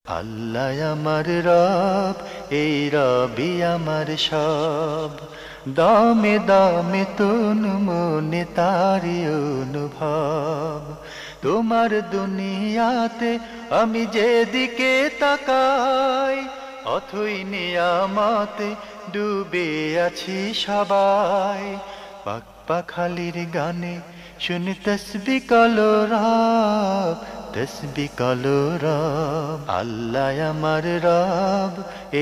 আল্লাহ আমার রব, এই রবি আমার সব। দামে দামে তন মনে তারি অনুভব। তোমার দুনিয়াতে আমি যেদিকে তাকাই, অথই নিয়ামতে ডুবে আছি সবাই। পাক পাখালির গানে শুনি তসবি কলো রব, তসবি কলো রব। আল্লাহ আমার রব,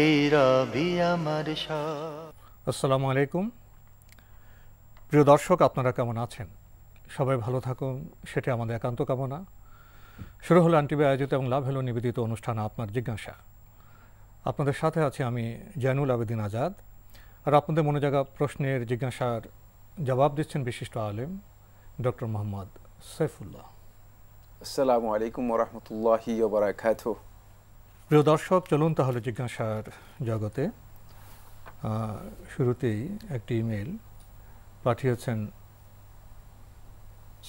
এই রবি আমার সব। আসসালামু আলাইকুম। প্রিয় দর্শক, আপনারা কেমন আছেন? সবাই ভালো থাকুন, সেটি আমাদের একান্ত কামনা। শুরু হলো আনটিভি আয়োজিত এবং লাভ হলো নিবেদিত অনুষ্ঠান আপনার জিজ্ঞাসা। আপনাদের সাথে আছি আমি জয়নুল আবেদিন আজাদ। আর আপনাদের মনে জাগা প্রশ্নের জিজ্ঞাসার জবাব দিচ্ছেন বিশিষ্ট আলেম ডক্টর মোহাম্মদ সাইফুল্লাহ। আসসালামু আলাইকুম ওরহমতুল্লাহি ওয়া বারাকাতুহু। প্রিয় দর্শক, চলুন তাহলে জিজ্ঞাসার জগতে। শুরুতেই একটি ইমেল পাঠিয়েছেন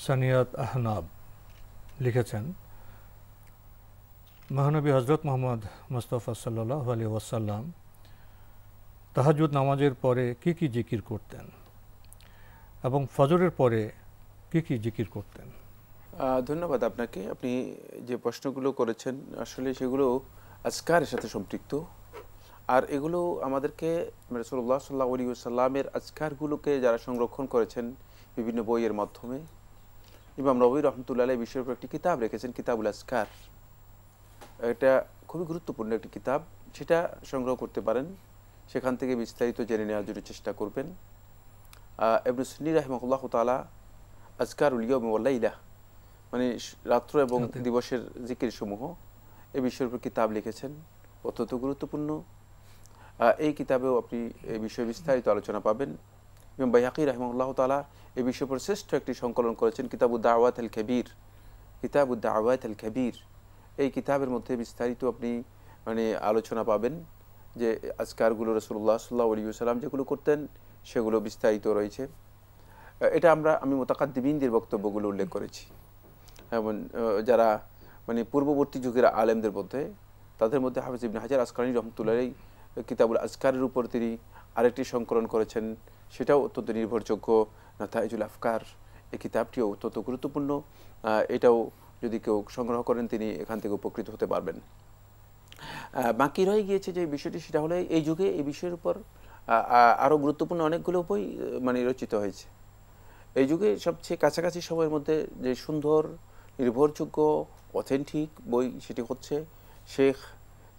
সানিয়াত আহনাব। লিখেছেন, মহানবী হজরত মোহাম্মদ মুস্তাফা সাল্লাল্লাহু আলাইহি ওয়াসাল্লাম তাহাজ্জুদ নামাজের পরে কি কি জিকির করতেন এবং ফজরের পরে কি কি জিকির করতেন? ধন্যবাদ আপনাকে। আপনি যে প্রশ্নগুলো করেছেন আসলে সেগুলো আজকারের সাথে সম্পৃক্ত, আর এগুলো আমাদেরকে রাসূলুল্লাহ সাল্লাল্লাহু আলাইহি ওয়াসাল্লামের আজকারগুলোকে যারা সংরক্ষণ করেছেন বিভিন্ন বইয়ের মাধ্যমে, ইমাম নববী রহমতুল্লাহ আলাইহি বিষয়ের উপর একটি কিতাব রেখেছেন, কিতাবুল আজকার। এটা খুবই গুরুত্বপূর্ণ একটি কিতাব, সেটা সংগ্রহ করতে পারেন, সেখান থেকে বিস্তারিত জেনে নেওয়ার জন্য চেষ্টা করবেন। ইবনে সুন্নী রাহিমাহুল্লাহু তাআলা আজকারুল ইয়াউমি ওয়াল লাইলা, মানে রাত্র এবং দিবসের জিকির সমূহ, এই বিষয়ের উপর কিতাব লিখেছেন, অত্যন্ত গুরুত্বপূর্ণ। এই কিতাবেও আপনি এই বিষয়ে বিস্তারিত আলোচনা পাবেন। ইমাম বাইহাকি রাহিমাহুল্লাহু তাআলা এই বিষয়ের উপর শ্রেষ্ঠ একটি সংকলন করেছেন, কিতাবুদ দাওয়াত আল কবীর। কিতাবুদ দাওয়াত আল কবীর, এই কিতাবের মধ্যে বিস্তারিত আপনি আলোচনা পাবেন যে আজকারগুলো রাসূলুল্লাহ সাল্লাল্লাহু আলাইহি ওয়াসাল্লাম যেগুলো করতেন সেগুলো বিস্তারিত রয়েছে। এটা আমি মুতাকাদ্দিমিনদের বক্তব্যগুলো উল্লেখ করেছি, এবং যারা পূর্ববর্তী যুগের আলেমদের মধ্যে, তাদের মধ্যে হাফিজ ইবনে হাজার আসকালানী রহমতুল্লাহ আলাইহি কিতাবুল আজকারের উপর তিনি আরেকটি সংকলন করেছেন, সেটাও অত্যন্ত নির্ভরযোগ্য, নাতাইজুল আফকার। এই কিতাবটিও অত্যন্ত গুরুত্বপূর্ণ। এটাও যদি কেউ সংগ্রহ করেন তিনি এখান থেকে উপকৃত হতে পারবেন। বাকি রয়ে গিয়েছে যে বিষয়টি, সেটা হলো এই যুগে এই বিষয়ের উপর আরও গুরুত্বপূর্ণ অনেকগুলো বই রচিত হয়েছে। এই যুগে সবচেয়ে কাছাকাছি সময়ের মধ্যে যে সুন্দর, নির্ভরযোগ্য, অথেন্টিক বই, সেটি হচ্ছে শেখ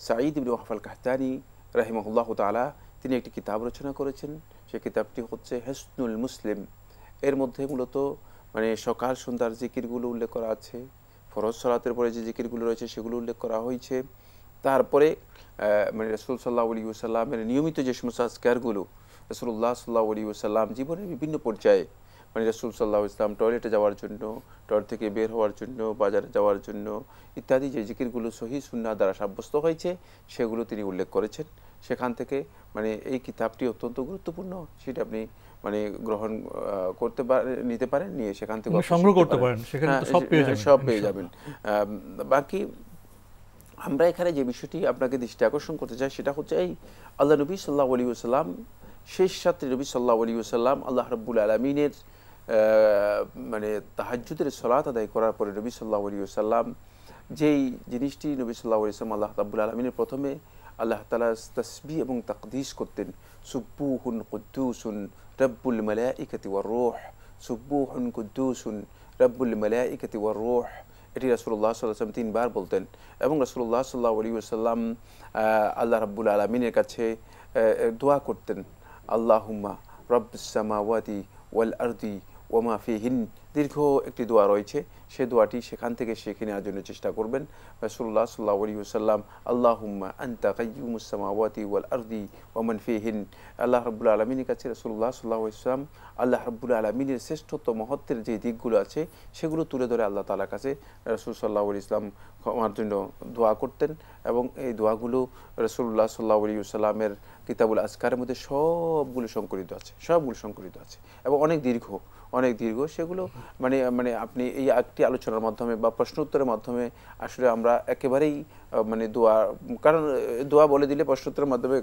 সাঈদ ইবনে ওয়াহাব আল কাহতানী রাহিমাহুল্লাহু তাআলা। তিনি একটি কিতাব রচনা করেছেন, সেই কিতাবটি হচ্ছে হিসনুল মুসলিম। এর মধ্যে মূলত সকাল সন্ধ্যার জিকিরগুলো উল্লেখ করা আছে, ফরজ সালাতের পরে যে জিকিরগুলো রয়েছে সেগুলো উল্লেখ করা হয়েছে। তারপরে রাসূল সাল্লাল্লাহু আলাইহি ওয়াসাল্লামের নিয়মিত যে সমস্ত আজকারগুলো, রাসূলুল্লাহ সাল্লাল্লাহু আলাইহি ওয়াসাল্লাম জীবনের বিভিন্ন পর্যায়ে রাসূল সাল্লাল্লাহু আলাইহি ওয়াসাল্লাম টয়লেটে যাওয়ার জন্য, টয়লেট থেকে বের হওয়ার জন্য, বাজারে যাওয়ার জন্য ইত্যাদি যে জিকিরগুলো সহিহ সুন্নাহ দ্বারা সাব্যস্ত হয়েছে সেগুলো তিনি উল্লেখ করেছেন। সেখান থেকে এই কিতাবটি অত্যন্ত গুরুত্বপূর্ণ, সেটা আপনি গ্রহণ করতে নিতে পারেন, নিয়ে সেখান থেকে সংগ্রহ করতে পারেন, সেখানে সব পেয়ে যাবেন। বাকি আমরা এখানে যে বিষয়টি আপনাকে দৃষ্টি আকর্ষণ করতে চাই সেটা হচ্ছে এই আল্লাহ নবী সাল্লাল্লাহু আলাইহি ওয়াসাল্লাম, শেষ রাত্রে নবী সাল্লাল্লাহু আলাইহি ওয়াসাল্লাম আল্লাহ রাব্বুল আলামিনের তাহাজ্জুদের সালাত আদায় করার পরে নবী সাল্লাল্লাহু আলাইহি ওয়াসাল্লাম যেই জিনিসটি নবী সাল্লাল্লাহু আলাইহি ওয়াসাল্লাম আল্লাহ রাব্বুল আলামিনের প্রথমে আল্লাহ তাআলা তাসবিহ এবং তাকদীস করতেন, সুবহুন কুদ্দুসুন রাব্বুল মালাইকাতি ওয়ার রূহ, সুবহুন কুদ্দুসুন রাব্বুল মালাইকাতি ওয়ার রূহ। এটি রাসূলুল্লাহ সাল্লাল্লাহু আলাইহি ওয়াসাল্লাম তিনবার বলতেন, এবং রাসূলুল্লাহ সাল্লাল্লাহু আলাইহি ওয়াসাল্লাম আল্লাহ রাব্বুল আলামিনের কাছে দোয়া করতেন, আল্লাহুম্মা রাব্বিস সামাওয়াতি ওয়াল আরদি ওয়া মা ফিহিন। দীর্ঘ একটি দোয়া রয়েছে, সেই দোয়াটি সেখান থেকে শিখে নেওয়ার জন্য চেষ্টা করবেন। রাসূলুল্লাহ সাল্লাল্লাহু আলাইহি ওয়াসাল্লাম আল্লাহুম্মা আনতা কাইয়্যুমুস সামাওয়াতি ওয়াল আরদি ওয়া মান ফিহিন। আল্লাহ রাব্বুল আলামিনের কাছে রাসূলুল্লাহ সাল্লাল্লাহু আলাইহি ওয়াসাল্লাম আল্লাহ রাব্বুল আলামিনের শ্রেষ্ঠত্ব, মহত্বের যে দিকগুলো আছে সেগুলো তুলে ধরে আল্লাহ তাআলার কাছে রাসূল সাল্লাল্লাহু আলাইহি ওয়াসাল্লাম ক্ষমার জন্য দোয়া করতেন, এবং এই দোয়াগুলো রাসূলুল্লাহ সাল্লাল্লাহু আলাইহি ওয়াসাল্লামের কিতাবুল আজকারের মধ্যে সবগুলো সংকলিত আছে এবং অনেক দীর্ঘ, অনেক দীর্ঘ, সেগুলো মানে মানে আপনি এই একটি আলোচনার মাধ্যমে বা প্রশ্ন উত্তরের মাধ্যমে আসলে আমরা একেবারেই মানে দোয়া, কারণ দোয়া বলে দিলে প্রশ্ন উত্তরের মাধ্যমে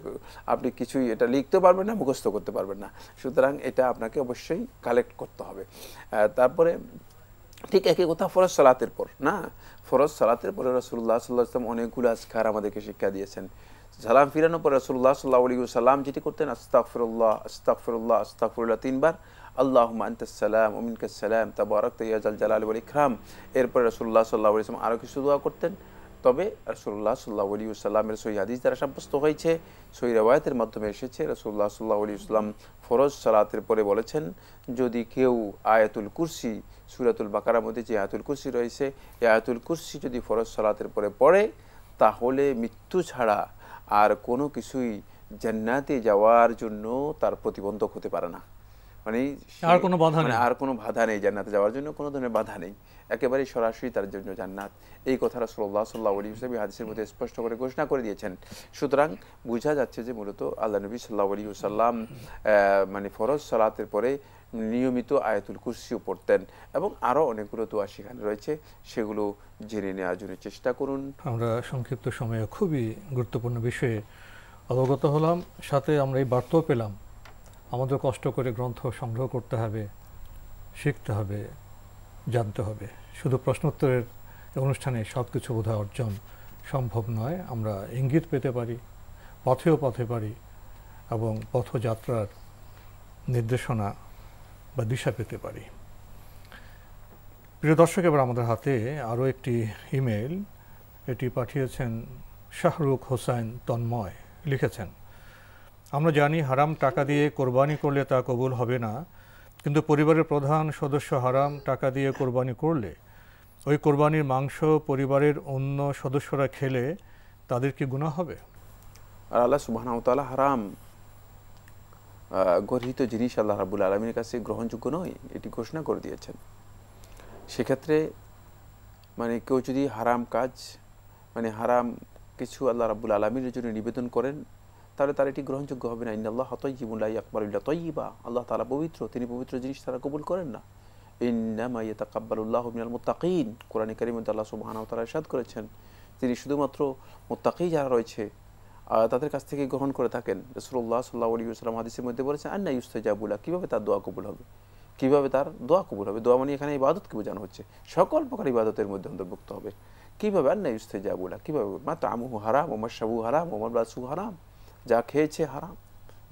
আপনি কিছুই এটা লিখতে পারবেন না, মুখস্থ করতে পারবেন না, সুতরাং এটা আপনাকে অবশ্যই কালেক্ট করতে হবে। তারপরে ঠিক একই কথা ফরজ সালাতের পর না, ফরজ সালাতের পরে রাসূলুল্লাহ সাল্লাল্লাহু আলাইহি ওয়াসাল্লাম অনেকগুলো আজকার আমাদেরকে শিক্ষা দিয়েছেন। সালাম ফিরানোর পর রাসূলুল্লাহ সাল্লাল্লাহু আলাইহি ওয়াসাল্লাম যেটি করতেন, আস্তাগফিরুল্লাহ আস্তাগফিরুল্লাহ আস্তাগফিরুল্লাহ 3 বার, আল্লাহুম্মা আনতাস সালাম ওয়া মিনকাস সালাম তাবারাকতা ইয়া যাল জালালি ওয়াল ইকরাম। এরপর রাসূলুল্লাহ সাল্লাল্লাহু আলাইহি ওয়াসাল্লাম আরও কিছু দোয়া করতেন। তবে রাসূলুল্লাহ সাল্লাল্লাহু আলাইহি ওয়াসাল্লামের সহিহ হাদিস দ্বারা সাব্যস্ত হয়েছে, সহিহ riwayতের মাধ্যমে এসেছে, রাসূলুল্লাহ সাল্লাল্লাহু আলাইহি ওয়াসাল্লাম ফরজ সালাতের পরে বলেছেন, যদি কেউ আয়াতুল কুরসি, সূরাতুল বাকারার মধ্যে যে আয়াতুল কুরসি রয়েছে, এই আয়াতুল কুরসি যদি ফরজ সালাতের পরে পড়ে, তাহলে মৃত্যু ছাড়া আর কোনো কিছুই জান্নাতে যাওয়ার জন্য তার প্রতিবন্ধক হতে পারে না। মানে আর কোনো বাধা নেই, আর কোনো বাধা নেই, জান্নাতে যাওয়ার জন্য কোনো ধরনের বাধা নেই, একেবারে সরাসরি তার জন্য জান্নাত। এই কথা রাসূলুল্লাহ সাল্লাল্লাহু আলাইহি ওয়াসাল্লাম হাদিসের মধ্যে স্পষ্ট করে ঘোষণা করে দিয়েছেন। সুতরাং বোঝা যাচ্ছে যে মূলত আল্লাহ নবী সাল্লাল্লাহু আলাইহি ওয়াসাল্লাম মানে ফরজ সালাতের পরে নিয়মিত আয়াতুল কুরসিও পড়তেন, এবং আরও অনেকগুলো দোয়া সেখানে রয়েছে, সেগুলো জেনে নেওয়ার জন্য চেষ্টা করুন। আমরা সংক্ষিপ্ত সময়ে খুবই গুরুত্বপূর্ণ বিষয়ে অবগত হলাম, সাথে আমরা এই বার্তাও পেলাম আমাদের কষ্ট করে গ্রন্থ সংগ্রহ করতে হবে, শিখতে হবে, জানতে হবে। শুধু প্রশ্নোত্তরের অনুষ্ঠানে সব কিছু বোধহয় অর্জন সম্ভব নয়। আমরা ইঙ্গিত পেতে পারি, পথেও পথে পারি, এবং পথযাত্রার নির্দেশনা বা দিশা পেতে পারি। প্রিয় দর্শক, এবার আমাদের হাতে আরও একটি ইমেল। এটি পাঠিয়েছেন শাহরুখ হোসেন তন্ময়। লিখেছেন, আমরা জানি হারাম টাকা দিয়ে কোরবানি করলে তা কবুল হবে না, কিন্তু পরিবারের প্রধান সদস্য হারাম টাকা দিয়ে কোরবানি করলে ওই কোরবানির মাংস পরিবারের অন্য সদস্যরা খেলে তাদের কি গুনাহ হবে? আর আল্লাহ সুবহানাহু ওয়া তাআলা হারাম গর্হিত জিনিস আল্লাহ রাব্বুল আলামিনের কাছে গ্রহণযোগ্য নয়, এটি ঘোষণা করে দিয়েছেন। সেক্ষেত্রে মানে কেউ যদি হারাম কাজ, মানে হারাম কিছু আল্লাহ রাব্বুল আলামিনের জন্য নিবেদন করেন, তাহলে তার এটি গ্রহণযোগ্য হবে না। ইন্নাল্লাহা তাইয়্যিবুন লা ইয়াকবালু ইল্লা তাইয়্যিবা, আল্লাহ তাআলা পবিত্র, তিনি পবিত্র জিনিস তারা কবুল করেন না। ইন্নামা ইয়াতাকাব্বালুল্লাহু মিনাল মুত্তাকিন, কোরআনে কারীমে আল্লাহ সুবহানাহু ওয়া তাআলা ইরশাদ করেছেন, তিনি শুধুমাত্র মুত্তাকি যারা রয়েছে তাদের কাছ থেকে গ্রহণ করে থাকেন। রাসূলুল্লাহ সাল্লাল্লাহু আলাইহি ওয়াসাল্লাম হাদিসের মধ্যে বলেছেন, আন্না ইউস্তাজাবু লাহু, কিভাবে তার দোয়া কবুল হবে, কিভাবে তার দোয়া কবুল হবে। দোয়া মানে এখানে ইবাদতকে বোঝানো হচ্ছে, সকল প্রকার ইবাদতের মধ্যে অন্তর্ভুক্ত হবে। কিভাবে? আন্না ইউস্তাজাবু লাহু, কিভাবে? মাতআমুহু হারাম ওয়া মাশরাবুহু হারাম ওয়া মালবাসুহু হারাম, যা খেয়েছে হারাম,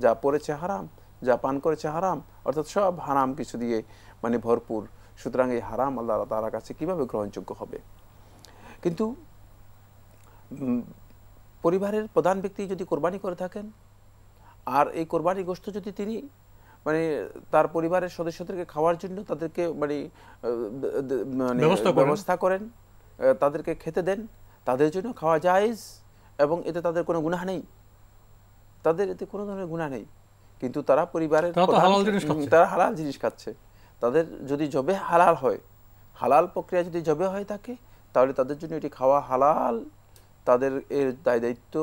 যা পড়েছে হারাম, যা পান করেছে হারাম, অর্থাৎ সব হারাম কিছু দিয়ে মানে ভরপুর। সুতরাং এই হারাম আল্লাহ তাআলার কাছে কিভাবে গ্রহণযোগ্য হবে? কিন্তু পরিবারের প্রধান ব্যক্তি যদি কোরবানি করে থাকেন, আর এই কোরবানি গোশত যদি তিনি মানে তার পরিবারের সদস্যদেরকে খাওয়ার জন্য তাদেরকে মানে ব্যবস্থা করেন, তাদেরকে খেতে দেন, তাদের জন্য খাওয়া জায়েজ, এবং এতে তাদের কোনো গুনাহ নেই, তাদের এতে কোনো ধরনের গুনাহ নেই। কিন্তু তারা পরিবারের তারা হালাল জিনিস খাচ্ছে, তাদের যদি জবে হালাল হয়, হালাল প্রক্রিয়া যদি জবে হয়ে থাকে, তাহলে তাদের জন্য এটি খাওয়া হালাল, তাদের এর দায়িত্ব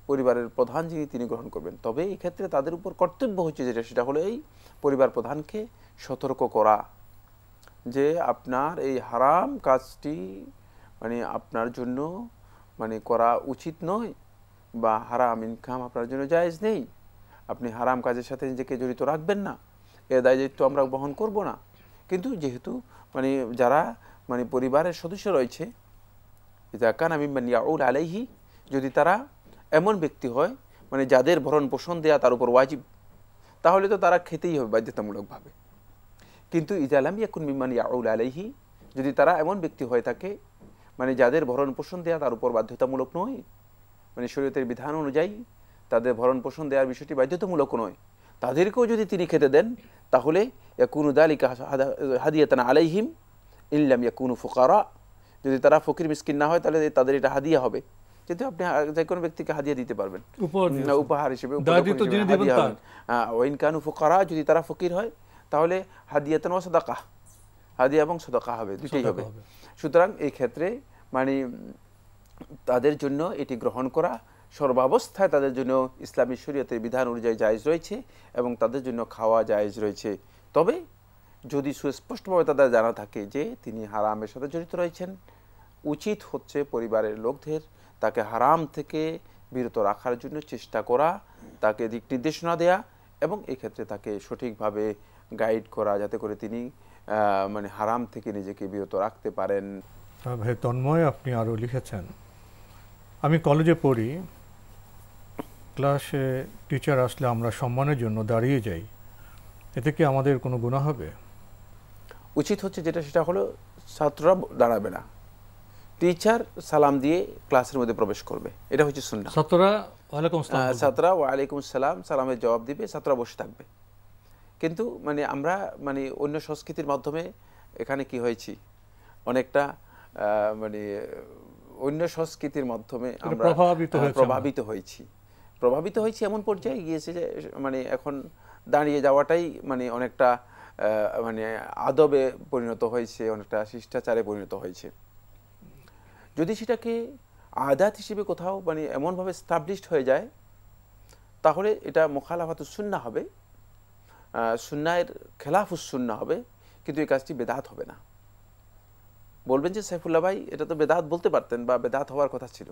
পরিবারের প্রধান যিনি তিনি গ্রহণ করবেন। তবে এই ক্ষেত্রে তাদের উপর কর্তব্য হচ্ছে যেটা, সেটা হলো এই পরিবার প্রধানকে সতর্ক করা যে আপনার এই হারাম কাজটি মানে আপনার জন্য মানে করা উচিত নয়, বা হারাম ইনকাম আপনার জন্য জায়েজ নেই, আপনি হারাম কাজের সাথে নিজেকে জড়িত রাখবেন না, এর দায়িত্ব আমরা বহন করব না। কিন্তু যেহেতু মানে যারা মানে পরিবারের সদস্য রয়েছে, ইযা কানা মিম্মান ইয়াউল আলাইহি, যদি তারা এমন ব্যক্তি হয় মানে যাদের ভরণ পোষণ দেয়া তার উপর ওয়াজিব, তাহলে তো তারা খেতেই হবে বাধ্যতামূলকভাবে। কিন্তু ইযা লাম ইয়াকুন মিম্মান ইয়াউল আলাইহি, যদি তারা এমন ব্যক্তি হয়ে থাকে মানে যাদের ভরণ পোষণ দেয়া তার উপর বাধ্যতামূলক নয়, মানে শরীয়তের বিধান অনুযায়ী তাদের ভরণ পোষণ দেওয়ার বিষয়টি বাধ্যতামূলক নয়, তাদেরকেও যদি তিনি খেতে দেন, তাহলে ইয়াকুনু যালিকা হাদিয়াতান আলাইহিম ইল্লাম ইয়াকুনু ফুকারা, যদি তারা ফকির মিসকিন না হয় তাহলে তাদের এটা হাদিয়া হবে। যেহেতু আপনি যে কোনো ব্যক্তিকে হাদিয়া দিতে পারবেন, উপহার হিসেবে ওয়াইন কানু ফুকারা, যদি তারা ফকির হয় তাহলে হাদিয়াতান ওয়া সাদাকা, হাদিয়া এবং সাদাকা হবে, দুটোই হবে। সুতরাং এই ক্ষেত্রে মানে তাদের জন্য এটি গ্রহণ করা সর্বাবস্থায় তাদের জন্য ইসলামী শরীয়তের বিধান অনুযায়ী জায়েজ রয়েছে, এবং তাদের জন্য খাওয়া জায়েজ রয়েছে। তবে যদি সুস্পষ্টভাবে তাদের জানা থাকে যে তিনি হারামের সাথে জড়িত রয়েছেন, উচিত হচ্ছে পরিবারের লোকদের তাকে হারাম থেকে বিরত রাখার জন্য চেষ্টা করা, তাকে দিক নির্দেশনা দেয়া এবং এই ক্ষেত্রে তাকে সঠিকভাবে গাইড করা, যাতে করে তিনি মানে হারাম থেকে নিজেকে বিরত রাখতে পারেন। ভাই তন্ময়, আপনি আরও লিখেছেন, আমি কলেজে পড়ি, ক্লাসে টিচার আসলে আমরা সম্মানের জন্য দাঁড়িয়ে যাই, এতে কি আমাদের কোনো গুনাহ হবে? উচিত হচ্ছে যেটা, সেটা হলো ছাত্ররা দাঁড়াবে না, টিচার সালাম দিয়ে ক্লাসের মধ্যে প্রবেশ করবে, এটা হচ্ছে সুন্নাহ। ছাত্ররা ওয়ালাইকুম আসসালাম, ছাত্ররা ওয়ালাইকুম সালাম সালামের জবাব দিবে, ছাত্ররা বসে থাকবে। কিন্তু মানে আমরা মানে অন্য সংস্কৃতির মাধ্যমে এখানে কি হয়েছি, অনেকটা মানে অন্য সংস্কৃতির মাধ্যমে আমরা প্রভাবিত হয়েছি এমন পর্যায়ে গিয়েছে যে মানে এখন দাঁড়িয়ে যাওয়াটাই মানে অনেকটা মানে আদবে পরিণত হয়েছে, অনেকটা শিষ্টাচারে পরিণত হয়েছে। যদি সেটাকে আদাত হিসেবে কোথাও মানে এমনভাবে স্টাবলিশড হয়ে যায়, তাহলে এটা মুখালাফাতুস সুন্নাহ হবে, সুন্নাহের খেলাফুস সুন্নাহ হবে, কিন্তু এই কাজটি বেদাত হবে না। বলবেন যে সাইফুল্লাহ ভাই এটা তো বেদাত বলতে পারতেন, বা বেদাত হওয়ার কথা ছিল।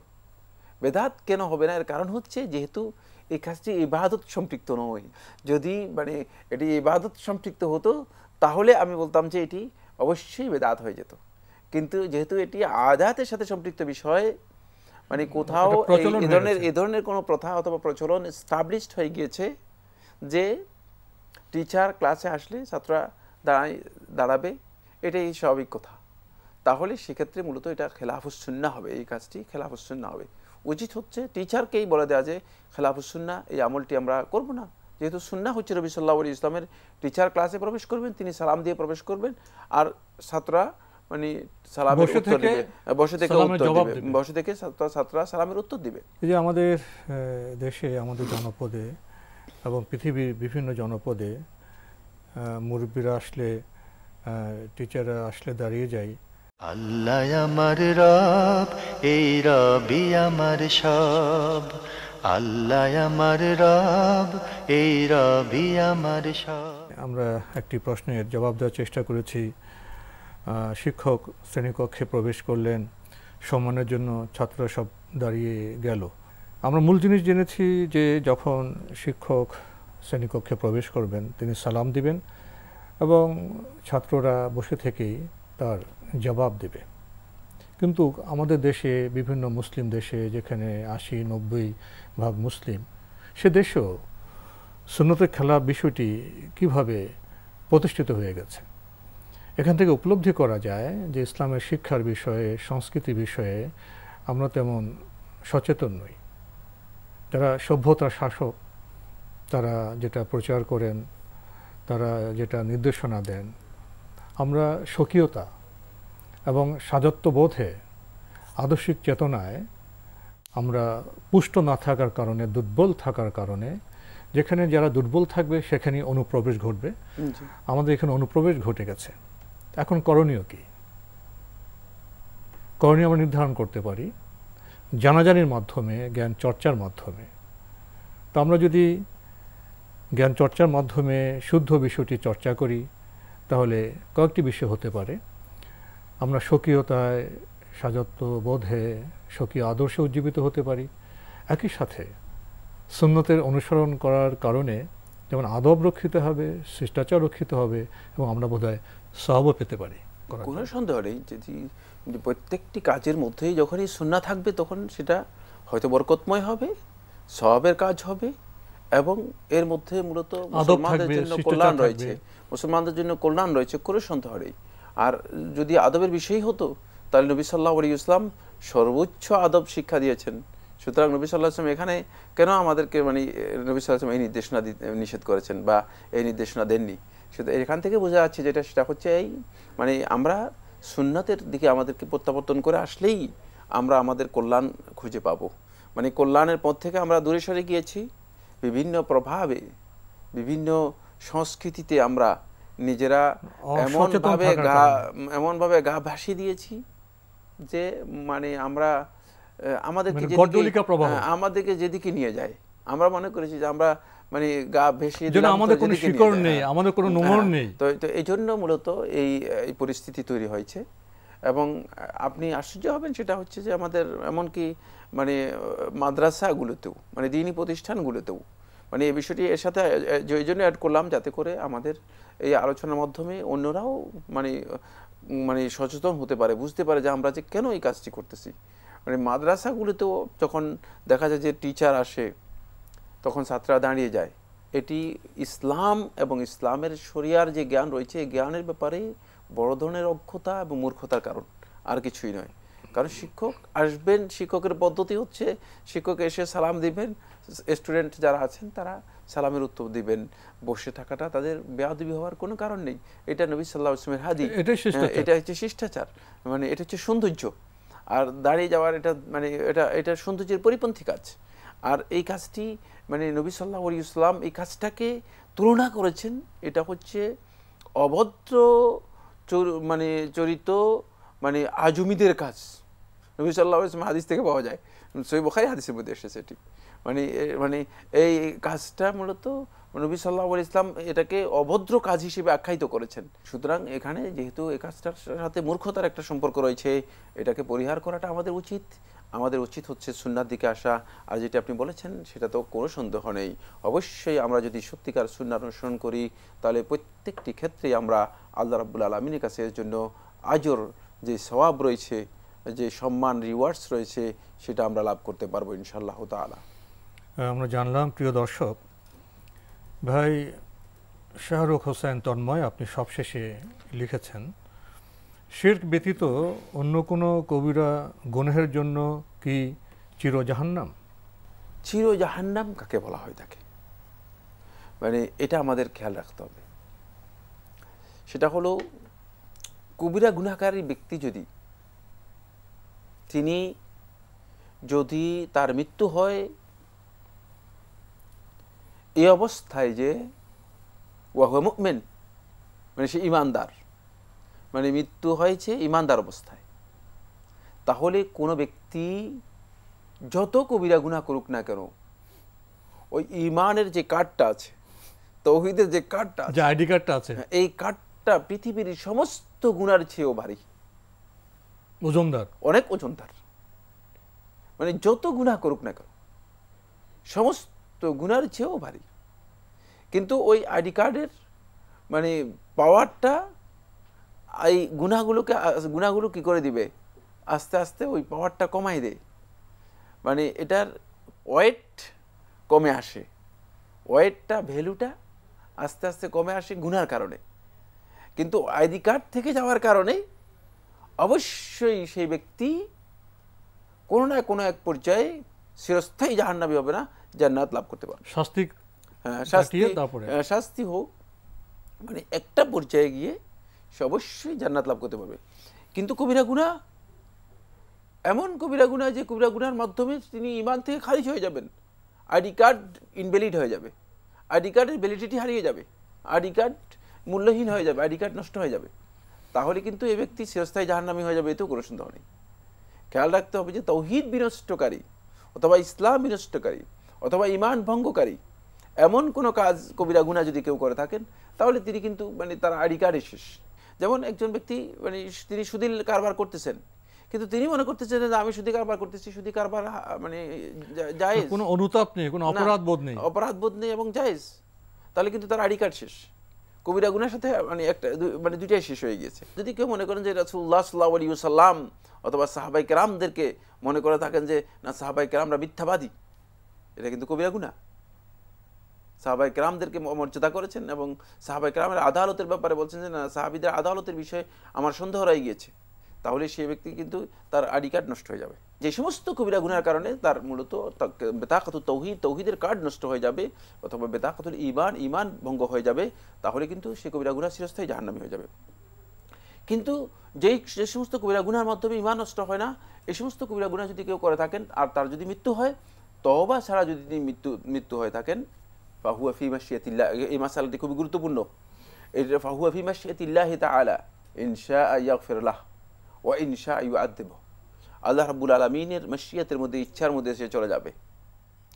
বেদাত কেন হবে না? এর কারণ হচ্ছে যেহেতু এই কাজটি ইবাদত সম্পৃক্ত নয়। যদি মানে এটি ইবাদত সম্পৃক্ত হতো তাহলে আমি বলতাম যে এটি অবশ্যই বেদাত হয়ে যেত, কিন্তু যেহেতু এটি আদাতের সাথে সম্পৃক্ত বিষয়, মানে কোথাও এই ধরনের কোনো প্রথা অথবা প্রচলন এস্টাবলিশড হয়ে গিয়েছে যে টিচার ক্লাসে আসলে ছাত্ররা দাঁড়াবে, এটাই স্বাভাবিক কথা, তাহলে সেক্ষেত্রে মূলত এটা খেলাফুস সুন্নাহ হবে, এই কাজটি খেলাফুস সুন্নাহ হবে। উচিত হচ্ছে টিচারকেই বলে দেওয়া যে খেলাফুস সুন্নাহ, এই আমলটি আমরা করব না, যেহেতু সুন্নাহ হচ্ছে নবী সাল্লাল্লাহু আলাইহি ইসলামের। টিচার ক্লাসে প্রবেশ করবেন, তিনি সালাম দিয়ে প্রবেশ করবেন, আর ছাত্ররা মানে সালামের উত্তর দিবে, বসে থেকে ছাত্ররা সালামের উত্তর দিবে। এই যে আমাদের দেশে, আমাদের জনপদে এবং পৃথিবীর বিভিন্ন জনপদে মুরব্বীরা আসলে, টিচাররা আসলে দাঁড়িয়ে যায়। আল্লাহ আমার রব, এই রবি আমার সব, আল্লাহ আমার রব, এই রবি আমার সব। আমরা একটি প্রশ্নের জবাব দেওয়ার চেষ্টা করেছি। শিক্ষক শ্রেণীকক্ষে প্রবেশ করলেন, সম্মানের জন্য ছাত্ররা সব দাঁড়িয়ে গেল। আমরা মূল জিনিস জেনেছি যে যখন শিক্ষক শ্রেণীকক্ষে প্রবেশ করবেন তিনি সালাম দিবেন এবং ছাত্ররা বসে থেকেই তার জবাব দেবে। কিন্তু আমাদের দেশে, বিভিন্ন মুসলিম দেশে যেখানে 80-90% মুসলিম, সে দেশেও সুন্নতের খেলা বিষয়টি কিভাবে প্রতিষ্ঠিত হয়ে গেছে। এখান থেকে উপলব্ধি করা যায় যে ইসলামের শিক্ষার বিষয়ে, সংস্কৃতি বিষয়ে আমরা তেমন সচেতন নই। যারা সভ্যতার শাসক, তারা যেটা প্রচার করেন, তারা যেটা নির্দেশনা দেন, আমরা স্বকীয়তা এবং স্বায়ত্তবোধে, আদর্শিক চেতনায় আমরা পুষ্ট না থাকার কারণে, দুর্বল থাকার কারণে, যেখানে যারা দুর্বল থাকবে সেখানে অনুপ্রবেশ ঘটবে। আমাদের এখানে অনুপ্রবেশ ঘটে গেছে। এখন করণীয় কি? করণীয় আমরা নির্ধারণ করতে পারি জানাজানির মাধ্যমে, জ্ঞান চর্চার মাধ্যমে। তো আমরা যদি জ্ঞান চর্চার মাধ্যমে শুদ্ধ বিষয়টি চর্চা করি, তাহলে কয়েকটি বিষয় হতে পারে। আমরা স্বকীয়তায়, স্বায়ত্তবোধে, স্বকীয় আদর্শে উজ্জীবিত হতে পারি। একই সাথে সুন্নতের অনুসরণ করার কারণে যেমন আদব রক্ষিত হবে, শিষ্টাচার রক্ষিত হবে এবং আমরা বোধহয় সওয়াবও পেতে পারি। কোনো সন্দেহ নেই, যদি প্রত্যেকটি কাজের মধ্যেই যখনই সুন্নাহ থাকবে তখন সেটা হয়তো বরকতময় হবে, সওয়াবের কাজ হবে, এবং এর মধ্যে মূলত মুসলমানদের জন্য কল্যাণ রয়েছে, কোনো সন্দেহ নেই। আর যদি আদবের বিষয় হতো তাহলে নবী সাল্লাল্লাহু আলাইহি ওয়াসাল্লাম সর্বোচ্চ আদব শিক্ষা দিয়েছেন। সুতরাং নবী সাল্লাল্লাহু আলাইহি ওয়াসাল্লাম এখানে কেন আমাদেরকে মানে নবী সাল্লাল্লাহু আলাইহি ওয়াসাল্লাম এই নির্দেশনা নিষেধ করেছেন বা এই নির্দেশনা দেননি? সুতরাং এখান থেকে বোঝা যাচ্ছে যেটা, সেটা হচ্ছে এই মানে আমরা সুন্নাতের দিকে আমাদেরকে প্রত্যাবর্তন করে আসলেই আমরা আমাদের কল্যাণ খুঁজে পাবো। মানে কল্যাণের পথ থেকে আমরা দূরে সরে গিয়েছি, বিভিন্ন প্রভাবে, বিভিন্ন সংস্কৃতিতে আমরা নিজেরা এমনভাবে গা ভাসিয়ে দিয়েছি যে মানে আমরা আমাদেরকে যেদিকে নিয়ে যায়, আমরা মনে করেছি যে আমরা মানে গা ভেসিয়ে যেন দিলাম, তো আমাদের কোনো যেদিকে নিয়ে শিকড় যায়। নেই, হ্যাঁ। আমাদের কোনো নোঙর নেই। তো তো এই জন্য মূলত এই পরিস্থিতি তৈরি হয়েছে। এবং আপনি আশ্চর্য হবেন, সেটা হচ্ছে যে আমাদের এমনকি মানে মাদ্রাসাগুলোতেও, মানে দ্বীনি প্রতিষ্ঠানগুলোতেও, মানে এই বিষয়টি এর সাথে এই জন্য অ্যাড করলাম, যাতে করে আমাদের এই আলোচনার মাধ্যমে অন্যরাও মানে মানে সচেতন হতে পারে, বুঝতে পারে যে আমরা যে কেন এই কাজটি করতেছি। মানে মাদ্রাসাগুলোতেও যখন দেখা যায় যে টিচার আসে, তখন ছাত্ররা দাঁড়িয়ে যায়, এটি ইসলাম এবং ইসলামের শরিয়ার যে জ্ঞান রয়েছে, এই জ্ঞানের ব্যাপারে বড় ধরনের অজ্ঞতা এবং মূর্খতার কারণ, আর কিছুই নয়। কারণ শিক্ষক আসবেন, শিক্ষকের পদ্ধতি হচ্ছে শিক্ষক এসে সালাম দিবেন, স্টুডেন্ট যারা আছেন তারা সালামের উত্তর দিবেন। বসে থাকাটা তাদের বেয়াদবি হওয়ার কোনো কারণ নেই। এটা নবী সাল্লাল্লাহু আলাইহি ওয়াসাল্লামের হাদিস, এটা হচ্ছে শিষ্টাচার, মানে এটা হচ্ছে সৌন্দর্য। আর দাঁড়িয়ে যাওয়ার এটা মানে এটা সৌন্দর্যের পরিপন্থী কাজ। আর এই কাজটি মানে নবী সাল্লাল্লাহু আলাইহি ওয়াসাল্লাম এই কাজটাকে তুলনা করেছেন, এটা হচ্ছে অভদ্র মানে চরিত মানে আজমিদের কাজ। নবী সাল্লাল্লাহু আলাইহি ওয়াসাল্লাম হাদিস থেকে পাওয়া যায়, সহিহ বুখারী হাদিসের মধ্যে এসেছে এটি। মানে মানে এই কাজটা মূলত নবী সাল্লাল্লাহু আলাইহি ওয়াসাল্লাম এটাকে অভদ্র কাজ হিসেবে আখ্যায়িত করেছেন। সুতরাং এখানে যেহেতু এই কাজটার সাথে মূর্খতার একটা সম্পর্ক রয়েছে, এটাকে পরিহার করাটা আমাদের উচিত। আমাদের উচিত হচ্ছে সুন্নাহর দিকে আসা। আর যেটা আপনি বলেছেন সেটা তো কোনো সন্দেহ নেই, অবশ্যই আমরা যদি সত্যিকার সুন্নাহ অনুসরণ করি, তাহলে প্রত্যেকটি ক্ষেত্রেই আমরা আল্লাহ রাব্বুল আলামিনের কাছে এর জন্য আজর যে সওয়াব রয়েছে, যে সম্মান রিওয়ার্ডস রয়েছে, সেটা আমরা লাভ করতে পারবো ইনশাআল্লাহ তাআলা। আমরা জানলাম, প্রিয় দর্শক ভাই শাহরুখ হোসেন তন্ময়, আপনি সবশেষে লিখেছেন, শিরক ব্যতীত অন্য কোনো কবিরা গুনাহের জন্য কি চির জাহান্নাম? চির জাহান্নাম কাকে বলা হয় থাকে, মানে এটা আমাদের খেয়াল রাখতে হবে। সেটা হলো কবিরা গুনাহকারী ব্যক্তি যদি তার মৃত্যু হয় এই অবস্থায় যে ওয়াহুয়া মুমিন, মানে সে ইমানদার, মানে মৃত্যু হয়েছে ইমানদার অবস্থায়, তাহলে কোনো ব্যক্তি যত কবিরা গুনাহ করুক না কেন, ওই ইমানের যে কার্ডটা আছে, তাওহীদের যে কার্ডটা আছে, যে আইডি কার্ডটা আছে, এই কার্ডটা পৃথিবীর সমস্ত গুনার চেয়েও ভারী, ওজনদার, অনেক ওজনদার। মানে যত গুনাহ করুক না কেন, সমস্ত গুনার চেয়েও ভারী। কিন্তু ওই আইডি কার্ডের মানে পাওয়ারটা এই গুনাহগুলো কি করে দিবে, আস্তে আস্তে ওই পাওয়ারটা কমাই দেয়। মানে এটার ওয়েট কমে আসে, ওয়েটটা ভ্যালুটা আস্তে আস্তে কমে আসে গুনার কারণে। কিন্তু আইডি কার্ড থেকে যাওয়ার কারণে অবশ্যই সেই ব্যক্তি কোনো না কোনো এক পর্যায়ে চিরস্থায়ী জাহান্নামী হবে না, জান্নাত লাভ করতে পারবে। শাস্তি হোক, মানে একটা পর্যায়ে গিয়ে সে অবশ্যই জান্নাত লাভ করতে পারবে। কিন্তু কবিরা গুনাহ এমন কবিরা গুনাহ, যে কবিরা গুনাহর মাধ্যমে তিনি ঈমান থেকে খারিজ হয়ে যাবেন, আইডি কার্ড ইনভ্যালিড হয়ে যাবে, আইডি কার্ডের ভ্যালিডিটি হারিয়ে যাবে, আইডি কার্ড মূল্যহীন হয়ে যাবে, আইডি কার্ড নষ্ট হয়ে যাবে, তাহলে কিন্তু এই ব্যক্তি চিরস্থায়ী জাহান্নামী হয়ে যাবে, এতেও কোনো সন্দেহ নেই। খেয়াল রাখতে হবে যে তাওহীদ বিনষ্টকারী অথবা ইসলাম বিনষ্টকারী অথবা ঈমান ভঙ্গকারী এমন কোনো কাজ, কবিরা গুনাহ যদি কেউ করে থাকেন, তাহলে তিনি কিন্তু মানে তার আইডি কার্ডই শেষ। যেমন একজন ব্যক্তি মানে তিনি সুদী কারবার করতেছেন, কিন্তু তিনি মনে করতেছেন যে আমি সুদী কারবার করতেছি, সুদী কারবার মানে জায়েজ, কোনো অনুতাপ নেই, কোনো অপরাধ বোধ নেই এবং জায়েজ, তাহলে কিন্তু তার আইডি কার্ড শেষ। কবিরা গুনাহের সাথে মানে মানে দুইটাই শেষ হয়ে গিয়েছে। যদি কেউ মনে করেন যে রাসূলুল্লাহ সাল্লাল্লাহু আলাইহি ওয়াসাল্লাম অথবা সাহাবায়ে কেরামদেরকে মনে করে থাকেন যে না সাহাবায়ে কেরামরা মিথ্যাবাদী, এটা কিন্তু কবিরা গুনাহ। সাহাবায়ে কেরামদেরকে মর্যাদা করেছেন এবং সাহাবায়ে কেরামের আদালতের ব্যাপারে বলছেন যে না, সাহাবীদের আদালতের বিষয়ে আমার সন্দেহ রয়ে গিয়েছে, তাহলে সেই ব্যক্তি কিন্তু তার আইডি কার্ড নষ্ট হয়ে যাবে। যে সমস্ত কবিরা গুনাহের কারণে তার মূলত বেতাকাতুত তাওহীদ, তাওহীদের কার্ড নষ্ট হয়ে যাবে, অথবা বেতাকাতুল ঈমান, ঈমান ভঙ্গ হয়ে যাবে, তাহলে কিন্তু সেই কবিরা গুনাহ চিরস্থায়ী জাহান্নামী হয়ে যাবে। কিন্তু যে সমস্ত কবিরা গুনাহের মাধ্যমে ঈমান নষ্ট হয় না, এই সমস্ত কবিরা গুনাহ যদি কেউ করে থাকেন আর তার যদি মৃত্যু হয়, তওবা ছাড়া যদি তিনি মৃত্যু হয়ে থাকেন, ফাহুয়া ফি মাশিয়াতিল্লাহ, এই মাসালাটি খুবই গুরুত্বপূর্ণ। এটা ফাহুয়া ফি মাশিয়াতিল্লাহি তাআলা ইনশাআ ইয়াগফির লাহ ওয়া ইনশাআ ইউআযিবহু, আল্লাহ রাব্বুল আলামিনের মাশিয়াতের মধ্যে, ইচ্ছার মধ্যে সে চলে যাবে।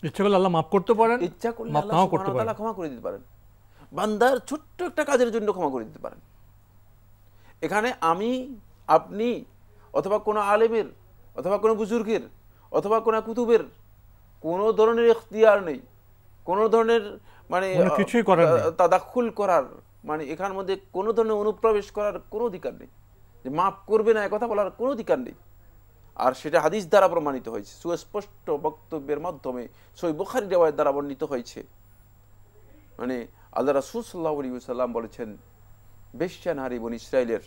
ইচ্ছা করলে আল্লাহ মাফ করতে পারেন, ইচ্ছা করলে মাফ আল্লাহ নাও সুবহানাহু করতে ওয়া পারেন। তাআলা ক্ষমা করে দিতে পারেন। বান্দার ছোট্ট একটা কাজের জন্য ক্ষমা করে দিতে পারেন। এখানে আমি, আপনি অথবা কোনো আলেমের অথবা কোনো বুজুর্গের অথবা কোনো কুতুবের কোনো ধরনের ইখতিয়ার নেই, কোনো ধরনের মানে উনি কিছুই করেন নাই। তাদাখুল করার, মানে এখানের মধ্যে কোনো ধরনের অনুপ্রবেশ করার কোনো অধিকার নেই, যে মাফ করবে না একথা বলার কোনো অধিকার নেই। আর সেটা হাদিস দ্বারা প্রমাণিত হয়েছে, সুস্পষ্ট বক্তব্যের মাধ্যমে সহিহ বুখারী রিওয়ায়াত দ্বারা বর্ণিত হয়েছে। মানে আল্লাহ রাসূল সাল্লাল্লাহু আলাইহি ওয়াসাল্লাম বলেছেন, বেশ্যা নারী বনি ইসরাইলের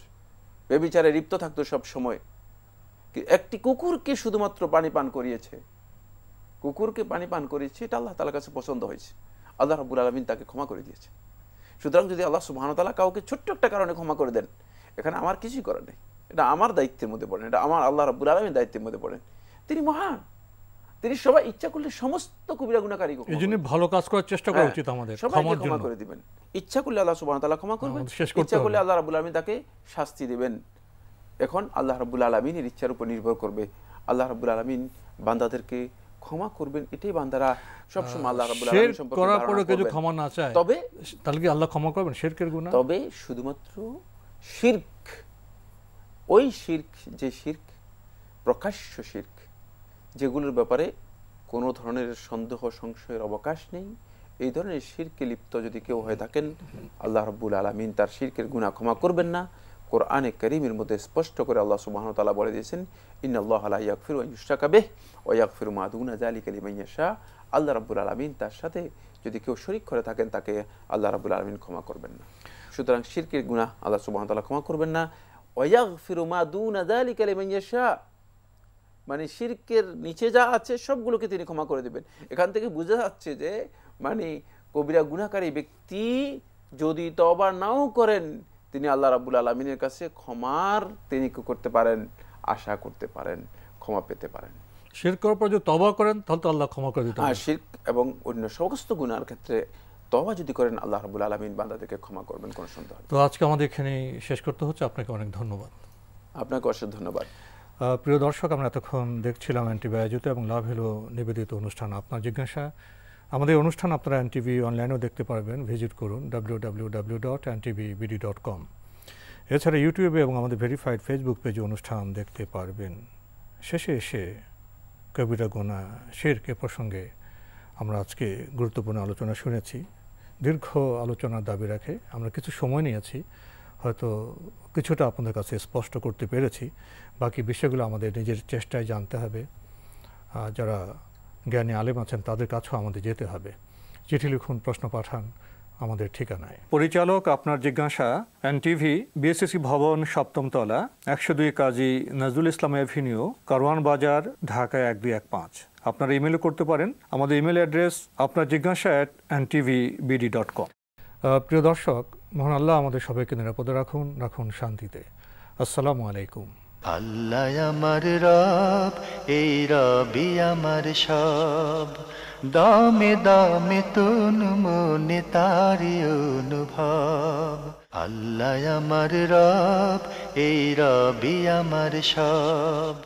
ব্যভিচারে লিপ্ত থাকতো সব সময়, একটি কুকুরকে শুধুমাত্র পানি পান করিয়েছে, কুকুরকে পানি পান করিয়েছে, এটা আল্লাহ তাআলার কাছে পছন্দ হয়েছে, আল্লাহ রাব্বুল আলামিন তাকে ক্ষমা করে দিয়েছে। সুতরাং যদি আল্লাহ সুবহানাহু ওয়া তাআলা কাউকে ছোট্ট একটা কারণে ক্ষমা করে দেন, এখানে আমার কিছুই করার নেই, এটা আমার দায়িত্বের মধ্যে পড়েন, এটা আমার আল্লাহ রাব্বুল আলামিনের দায়িত্বের মধ্যে পড়েন। তিনি মহান, তিনি সবাই ইচ্ছা করলে সমস্ত কবিরা গুনাহকারী এই জন্য ভালো কাজ করার চেষ্টা করা উচিত আমাদের, ক্ষমার ক্ষমা জন্য। করে দিবেন। ইচ্ছা করলে আল্লাহ সুবহানাহু ওয়া তাআলা ক্ষমা করবেন, আমাদের শেষ করতে ইচ্ছা করলে হবে। আল্লাহ রাব্বুল আলামিন তাকে শাস্তি দিবেন। এখন আল্লাহ রাব্বুল আলামিনের ইচ্ছার উপর নির্ভর করবে, আল্লাহ রাব্বুল আলামিন বান্দাদেরকে ক্ষমা করবেন, এটাই বান্দারা সবসময় আল্লাহ রাব্বুল আলামিন শিরক সম্পর্কে করার ধারণা পরে কেউ যদি করবেন। ক্ষমা না চায়, তবে তাহলে কি আল্লাহ ক্ষমা করবেন শিরকের গুনাহ? তবে শুধুমাত্র শিরক, ওই শিরক, যে শিরক প্রকাশ্য শিরক, যেগুলোর ব্যাপারে কোনো ধরনের সন্দেহ সংশয়ের অবকাশ নেই, এই ধরনের শিরকে লিপ্ত যদি কেউ হয়ে থাকেন, আল্লাহ রাব্বুল আলামিন তার শিরকের গুনাহ ক্ষমা করবেন না। কোরআনে কারীমের মধ্যে স্পষ্ট করে আল্লাহ সুবহানাহু ওয়া তাআলা বলে দিয়েছেন, ইন্নাল্লাহা লা ইয়াগফিরু আন ইউশরাকা বিহি ওয়া ইয়াগফিরু মা দুনা যালিকা লিমান ইয়াশা। আল্লাহ রাব্বুল আলামিন তার সাথে যদি কেউ শরীক করে থাকেন, তাকে আল্লাহ রাব্বুল আলামিন ক্ষমা করবেন না। সুতরাং শিরকের গুনাহ আল্লাহ সুবহানাহু ওয়া তাআলা ক্ষমা করবেন না। ওয়া ইয়াগফিরু মা দুনা যালিকা লিমান ইয়াশা, মানে শিরকের নিচে যা আছে সবগুলোকে তিনি ক্ষমা করে দেবেন। এখান থেকে বোঝা যাচ্ছে যে মানে কবিরা গুনাহকারী ব্যক্তি যদি তওবা নাও করেন, তিনি আল্লাহ রাব্বুল আলামিনের কাছে ক্ষমার তিনি কি করতে পারেন, আশা করতে পারেন, ক্ষমা পেতে পারেন। শিরক করার পর যদি তওবা করেন, তাহলে তো আল্লাহ ক্ষমা করে দিতে আর পারেন। শিরক এবং অন্য সমস্ত গুনাহের ক্ষেত্রে তওবা যদি করেন, আল্লাহ রাব্বুল আলামিন বান্দাদেরকে ক্ষমা করবেন, কোনো সন্দেহ নেই। তো আজকে আমাদের এখানে শেষ করতে হচ্ছে। আপনাকে অনেক ধন্যবাদ। আপনাকে অসংখ্য ধন্যবাদ। প্রিয় দর্শক, আমরা এতক্ষণ দেখছিলাম এনটিভি আয়োজিত এবং লাভ হলো নিবেদিত অনুষ্ঠান আপনার জিজ্ঞাসা। আমাদের অনুষ্ঠান আপনারা এনটিভি অনলাইনেও দেখতে পারবেন, ভিজিট করুন www.ntvbd.com। এছাড়া ইউটিউবে এবং আমাদের ভেরিফাইড ফেসবুক পেজে অনুষ্ঠান দেখতে পারবেন। শেষে এসে কবিরা গুনাহ, শিরক প্রসঙ্গে আমরা আজকে গুরুত্বপূর্ণ আলোচনা শুনেছি। দীর্ঘ আলোচনার দাবি রাখে আমরা কিছু সময় নিয়েছি, হয়তো কিছুটা আপনাদের কাছে স্পষ্ট করতে পেরেছি। বাকি বিষয়গুলো আমাদের নিজের চেষ্টায় জানতে হবে। যারা জ্ঞানী আলেম আছেন তাদের কাছেও আমাদের যেতে হবে। চিঠি লিখুন, প্রশ্ন পাঠান আমাদের ঠিকানায়। পরিচালক আপনার জিজ্ঞাসা, এনটিভি, বিএসসি ভবন, 7ম তলা, 102 কাজী নজরুল ইসলাম এভিনিউ, কারওয়ান বাজার, ঢাকা 1215। আপনারা ইমেলও করতে পারেন। আমাদের ইমেল অ্যাড্রেস আপনার জিজ্ঞাসা @ntvbd.com। প্রিয় দর্শক, মহান আল্লাহ আমাদের সবাইকে নিরাপদে রাখুন, রাখুন শান্তিতে। আসসালামু আলাইকুম। আল্লাহ আমার রব, এই রবি আমার সব, দামে দামে তুন মনে তারি অনুভব। আল্লাহ আমার রব, এই রবি আমার সব।